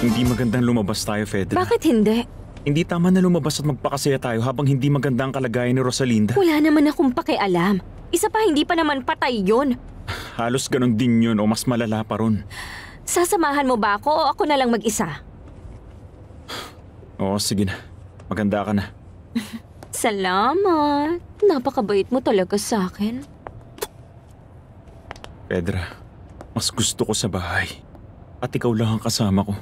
Hindi magandang lumabas tayo, Fedra. Bakit hindi? Hindi tama na lumabas at magpakasaya tayo habang hindi maganda ang kalagayan ni Rosalinda. Wala naman akong pakialam. Isa pa, hindi pa naman patay yun. Halos ganon din yun o mas malala pa ron. Sasamahan mo ba ako o ako na lang mag-isa? Oo, sige na. Maganda ka na. Salamat. Napakabait mo talaga sa akin. Fedra, mas gusto ko sa bahay. At ikaw lang ang kasama ko.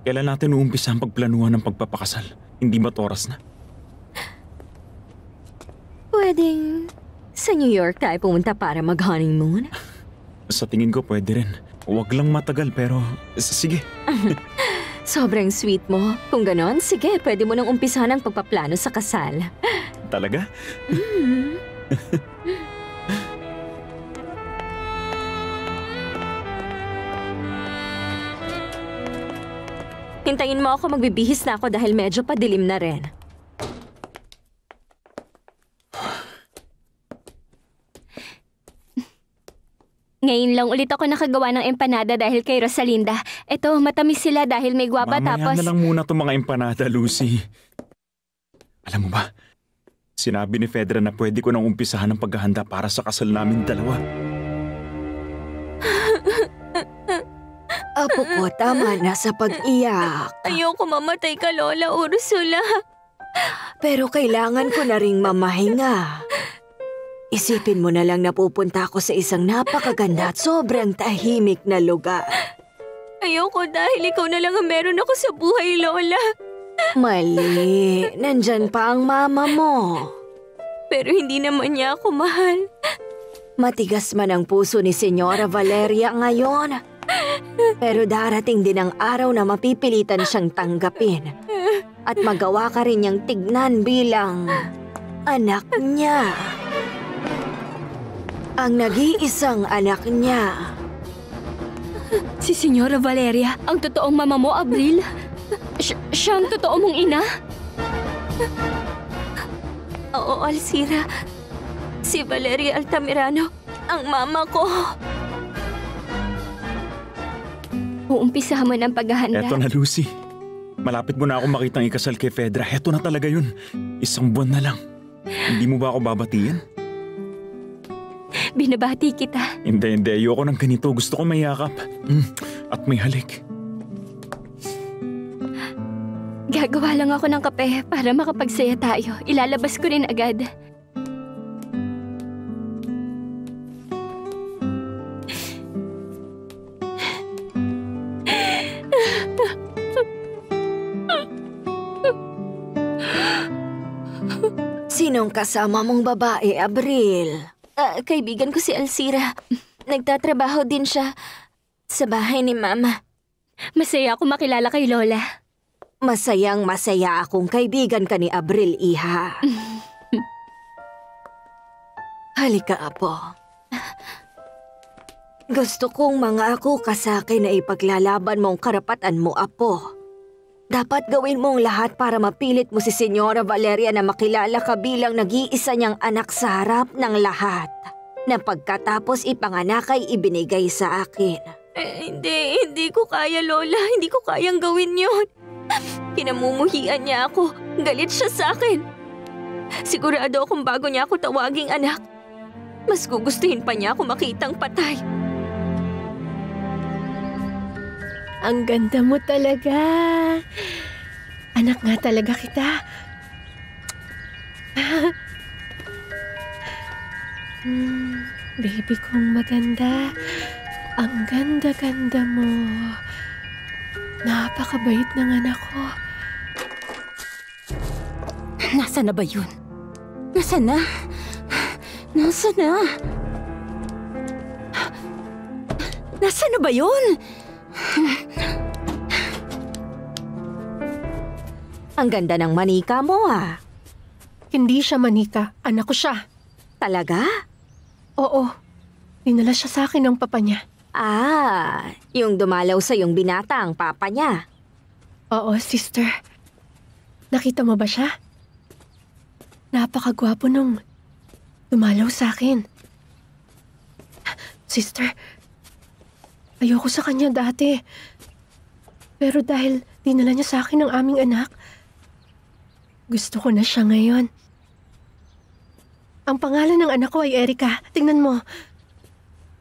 Kailan natin uumpisa ang pagplanuhan ng pagpapakasal? Hindi ba't oras na? Pwedeng sa New York tayo pumunta para mag-honeymoon? Sa tingin ko pwede rin. Huwag lang matagal pero sige. Sobrang sweet mo. Kung ganon, sige, pwede mo nang umpisahan ang pagpaplano sa kasal. Talaga? Hintayin mo ako, magbibihis na ako dahil medyo padilim na rin. Ngayon lang ulit ako nakagawa ng empanada dahil kay Rosalinda. Eto, matamis sila dahil may guwaba Mamaya na lang muna itong mga empanada, Lucy. Alam mo ba, sinabi ni Fedra na pwede ko nang umpisahan ang paghahanda para sa kasal namin dalawa. Apo ko, tama na sa pag-iyak. Ayoko mamatay ka, Lola Ursula. Pero kailangan ko na ring mamahinga. Isipin mo na lang na pupunta ako sa isang napakaganda at sobrang tahimik na lugar. Ayoko dahil ikaw na lang ang meron ako sa buhay, Lola. Mali. Nandyan pa ang mama mo. Pero hindi naman niya ako mahal. Matigas man ang puso ni Senyora Valeria ngayon. Pero darating din ang araw na mapipilitan siyang tanggapin. At magawa ka rin niyang tignan bilang anak niya. Ang nag-iisang anak niya. Si Senyora Valeria, ang totoong mama mo, Abril? Siya ang totoo mong ina? Oo, Alcira. Si Valeria Altamirano, ang mama ko. Uumpisahan mo ng paghahanda. Eto na, Lucy. Malapit mo na ako makitang ikasal kay Fedra. Eto na talaga yun. Isang buwan na lang. Hindi mo ba ako babatiin? Binabati kita. Hindi. Ayoko ng ganito. Gusto ko may yakap. At may halik. Gagawa lang ako ng kape para makapagsaya tayo. Ilalabas ko rin agad. Sinong kasama mong babae, Abril? Kaibigan ko si Alcira. Nagtatrabaho din siya sa bahay ni Mama. Masaya ako makilala kay Lola. Masayang-masaya akong kaibigan ka ni Abril, iha. Halika, Apo. Gusto kong mangako ka sa akin na ipaglalaban mo ang karapatan mo, Apo. Dapat gawin mo ang lahat para mapilit mo si Senyora Valeria na makilala ka bilang nag-iisa niyang anak sa harap ng lahat. Na pagkatapos ipanganak ay ibinigay sa akin. Hindi ko kaya, Lola. Hindi ko kayang gawin yun. Kinamumuhian niya ako. Galit siya sa akin. Sigurado akong bago niya ako tawaging anak, mas gugustuhin pa niya ako makitang patay. Ang ganda mo talaga. Anak nga talaga kita. Baby kong maganda. Ang ganda-ganda mo. Napakabait ng anak ko. Nasaan na ba yun? Nasaan na? Nasaan na? Nasaan na ba yun? Ang ganda ng manika mo, ah. Hindi siya manika. Anak ko siya. Talaga? Oo. Dinala siya sa akin ng papa niya. Yung dumalaw sa yung binata ang papa niya. Oo, sister. Nakita mo ba siya? Napakagwapo nung dumalaw sa akin. Sister, ayoko sa kanya dati. Pero dahil dinala niya sa akin ang aming anak, gusto ko na siya ngayon. Ang pangalan ng anak ko ay Erica. Tingnan mo.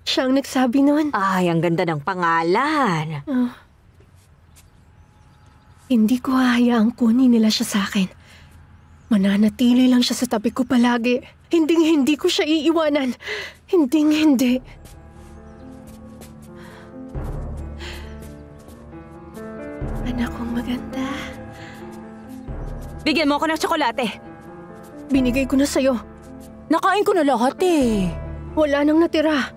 Siya ang nagsabi noon. Ay, ang ganda ng pangalan. Hindi ko hahayaang kunin nila siya sa akin. Mananatili lang siya sa tabi ko palagi. Hindi ko siya iiwanan. Hindi. Anak kong maganda. Bigyan mo ako ng tsokolate. Binigay ko na sa'yo. Nakain ko na lahat eh. Wala nang natira.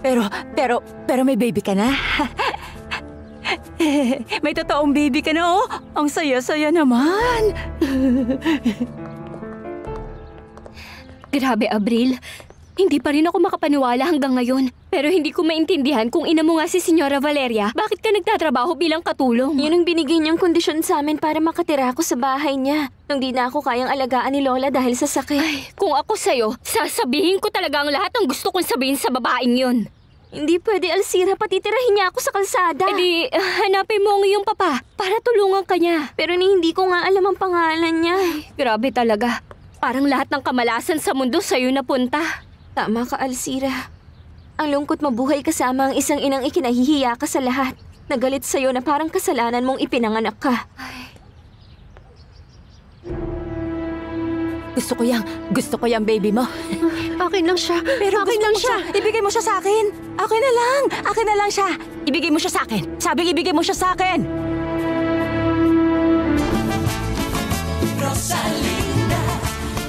Pero may baby ka na. May totoong baby ka na oh. Ang saya-saya naman. Grabe, Abril. Hindi pa rin ako makapaniwala hanggang ngayon. Pero hindi ko maintindihan kung ina mo nga si Señora Valeria, bakit ka nagtatrabaho bilang katulong? Yun ang binigay niyang kondisyon sa amin para makatira ako sa bahay niya. Nung di na ako kayang alagaan ni Lola dahil sa sakit. Ay, kung ako sa'yo, sasabihin ko talaga ang lahat ng gusto kong sabihin sa babaeng yun. Hindi pwede, Alcira. Patitirahin niya ako sa kalsada. Eh di, hanapin mo ang iyong papa para tulungan ka niya. Pero hindi ko nga alam ang pangalan niya. Ay, grabe talaga. Parang lahat ng kamalasan sa mundo sa'yo napunta. Tama ka, Alcira. Ang lungkot mabuhay kasama ang isang inang ikinahihiya ka sa lahat. Nagalit sa'yo na parang kasalanan mong ipinanganak ka. Ay. Gusto ko yang baby mo. Akin lang siya. Pero akin lang siya. Ibigay mo siya sa akin. Akin na lang siya. Ibigay mo siya sa akin. Sabing ibigay mo siya sa akin. Rosalie.